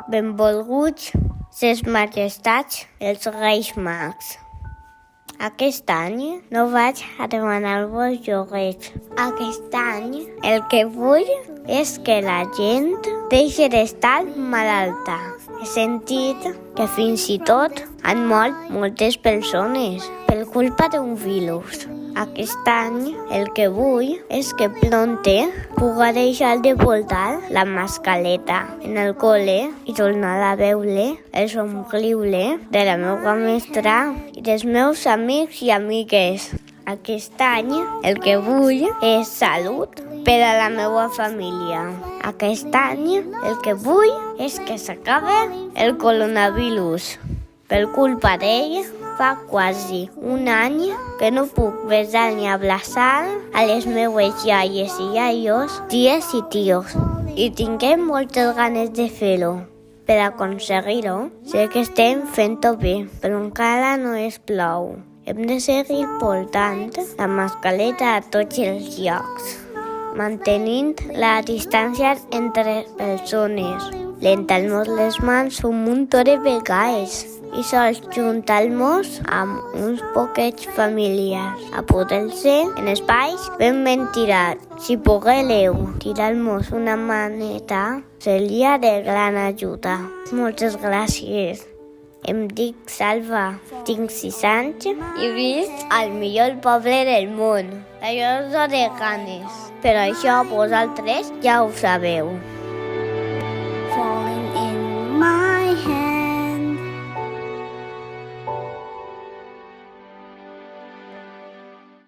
Benvolguts ses majestats els Reis Mags. Aquest any no vaig a demanar-vos joguets. Aquest any el que vull és que la gent deixi d'estar malalta. He sentit que fins i tot han mort moltes persones per culpa d'un virus. Aquest any el que vull és que pronte puga deixar de portar la mascareta en el col·le i tornar a veure el somriure de la meva mestra i dels meus amics i amigues. Aquest any el que vull és salut per a la meva família. Aquest any el que vull és que s'acabe el coronavirus. Per culpa d'ell, fa quasi un any que no puc besar ni abraçar a les meues iaies i iaios, ties i tios. I tinguem moltes ganes de fer-ho. Per aconseguir-ho, sé que estem fent-ho bé, però encara no és prou. Hem de seguir portant la mascareta a tots els llocs, mantenint la distància entre persones, rentant-nos les mans un munt de vegades i sols juntar-nos amb uns poquets familiars, a poder ser en espais ben ventilats. Si poguéreu tirar-nos una maneta, seria de gran ajuda. Moltes gràcies. Em dic Salva, tinc 6 anys i visc al millor poble del món, la Llosa de Canes. Per això vosaltres ja ho sabeu.